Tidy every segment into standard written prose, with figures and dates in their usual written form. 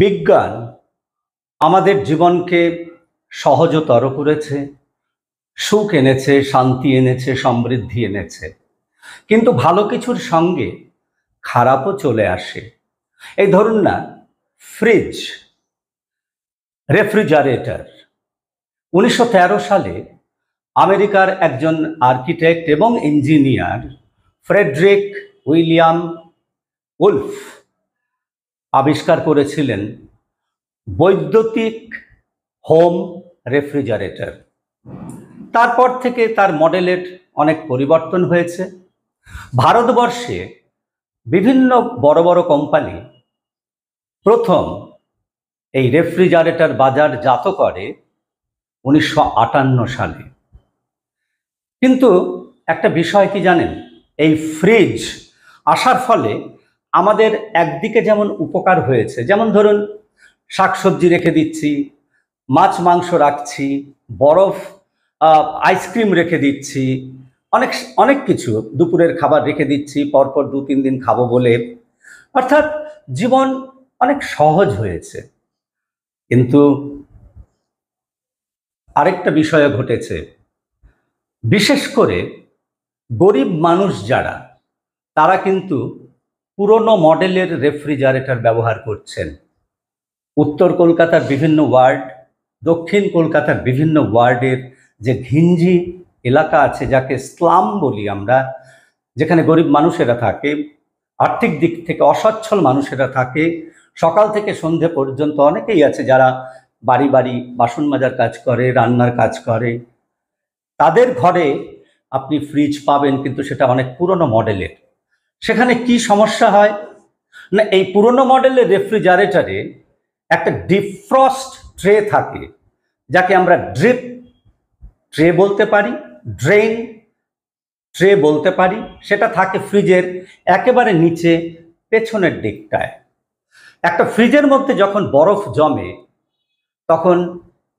বিজ্ঞান আমাদের জীবনকে সহজতর করেছে, সুখ এনেছে, শান্তি এনেছে, সমৃদ্ধি এনেছে। কিন্তু ভালো কিছুর সঙ্গে খারাপও চলে আসে। এই ধরুন না, ফ্রিজ, রেফ্রিজারেটর। ১৯১৩ সালে আমেরিকার একজন আর্কিটেক্ট এবং ইঞ্জিনিয়ার ফ্রেডরিক উইলিয়াম উলফ আবিষ্কার করেছিলেন বৈদ্যুতিক হোম রেফ্রিজারেটর। তারপর থেকে তার মডেলের অনেক পরিবর্তন হয়েছে। ভারতবর্ষে বিভিন্ন বড় বড় কোম্পানি প্রথম এই রেফ্রিজারেটর বাজারজাত করে ১৯৫৮ সালে। কিন্তু একটা বিষয় কি জানেন, এই ফ্রিজ আসার ফলে আমাদের একদিকে যেমন উপকার হয়েছে, যেমন ধরুন শাকসবজি রেখে দিচ্ছি, মাছ মাংস রাখছি, বরফ আইসক্রিম রেখে দিচ্ছি, অনেক অনেক কিছু, দুপুরের খাবার রেখে দিচ্ছি পরপর ২-৩ দিন খাবো বলে। অর্থাৎ জীবন অনেক সহজ হয়েছে। কিন্তু আরেকটা বিষয় ঘটেছে, বিশেষ করে গরিব মানুষ যারা, তারা কিন্তু পুরনো মডেলের রেফ্রিজারেটর ব্যবহার করছেন। উত্তর কলকাতার বিভিন্ন ওয়ার্ড, দক্ষিণ কলকাতার বিভিন্ন ওয়ার্ডের যে ঘিঞ্জি এলাকা আছে, যাকে স্লাম বলি আমরা, যেখানে গরিব মানুষেরা থাকে, আর্থিক দিক থেকে অসচ্ছল মানুষেরা থাকে, সকাল থেকে সন্ধে পর্যন্ত অনেকেই আছে যারা বাড়ি বাড়ি বাসন মাজার কাজ করে, রান্নার কাজ করে। তাদের ঘরে আপনি ফ্রিজ পাবেন, কিন্তু সেটা অনেক পুরনো মডেলের। সেখানে কি সমস্যা হয় না, এই পুরনো মডেলের রেফ্রিজারেটরে একটা ডিফ্রস্ট ট্রে থাকে, যাকে আমরা ড্রিপ ট্রে বলতে পারি, ড্রেন ট্রে বলতে পারি। সেটা থাকে ফ্রিজের একেবারে নিচে পেছনের দিকটায়। একটা ফ্রিজের মধ্যে যখন বরফ জমে, তখন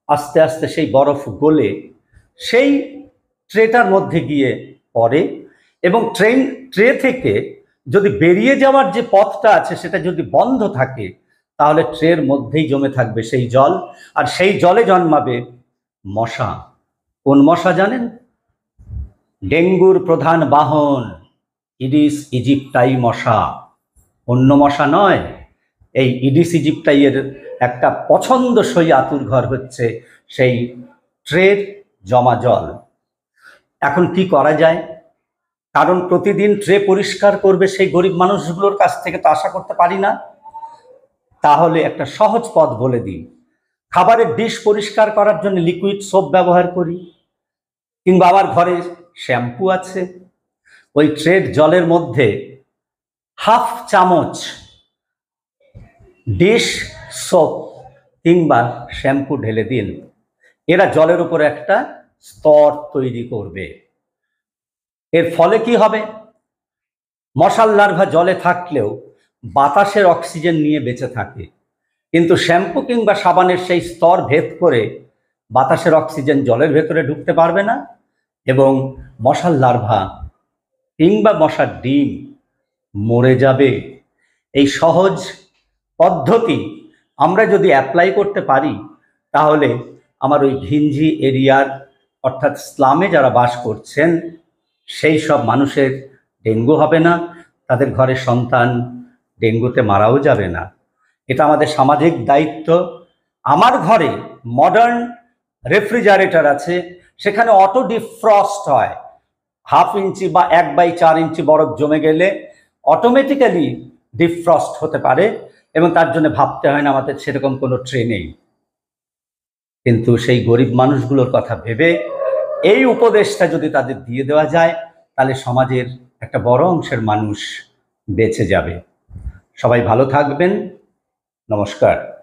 আস্তে আস্তে সেই বরফ গলে সেই ট্রেটার মধ্যে গিয়ে পড়ে, এবং ট্রে থেকে যদি বেরিয়ে যাওয়ার যে পথটা আছে সেটা যদি বন্ধ থাকে, তাহলে ট্রের মধ্যেই জমে থাকবে সেই জল, আর সেই জলে জন্মাবে মশা। কোন মশা জানেন? ডেঙ্গুর প্রধান বাহন ইডিস ইজিপ্টাই মশা, অন্য মশা নয়। এই ইডিস ইজিপ্টাইয়ের একটা পছন্দসই আতুরঘর হচ্ছে সেই ট্রের জমা জল। এখন কি করা যায়? কারণ প্রতিদিন ট্রে পরিষ্কার করবে সেই গরিব মানুষগুলোর কাছ থেকে তো আশা করতে পারি না। তাহলে একটা সহজ পথ বলে দিই, খাবারের ডিশ পরিষ্কার করার জন্য লিকুইড সোপ ব্যবহার করি, কিংবা আমার ঘরে শ্যাম্পু আছে, ওই ট্রের জলের মধ্যে হাফ চামচ ডিশ সোপ কিংবা শ্যাম্পু ঢেলে দিন। এরা জলের উপরে একটা স্তর তৈরি করবে। এর ফলে কি হবে? মশার লার্ভা জলে থাকলেও বাতাসের অক্সিজেন নিয়ে বেঁচে থাকে, কিন্তু শ্যাম্পু কিংবা সাবানের সেই স্তর ভেদ করে বাতাসের অক্সিজেন জলের ভেতরে ঢুকতে পারবে না, এবং মশার লার্ভা কিংবা মশার ডিম মরে যাবে। এই সহজ পদ্ধতি আমরা যদি অ্যাপ্লাই করতে পারি, তাহলে আমার ওই ঘিঞ্জি এরিয়ার, অর্থাৎ স্লামে যারা বাস করছেন, সেই সব মানুষের ডেঙ্গু হবে না, তাদের ঘরের সন্তান ডেঙ্গুতে মারাও যাবে না। এটা আমাদের সামাজিক দায়িত্ব। আমার ঘরে মডার্ন রেফ্রিজারেটর আছে, সেখানে অটো ডিফ্রস্ট হয়। 1/2 ইঞ্চি বা 1/4 ইঞ্চি বরফ জমে গেলে অটোমেটিক্যালি ডিফ্রস্ট হতে পারে, এবং তার জন্য ভাবতে হয় না আমাদের সেরকম কোনো ট্রে নেই। কিন্তু সেই গরিব মানুষগুলোর কথা ভেবে এই উপদেশটা যদি তাদের দিয়ে দেওয়া যায়, তাহলে সমাজের একটা বড় অংশের মানুষ বেঁচে যাবে। সবাই ভালো থাকবেন। নমস্কার।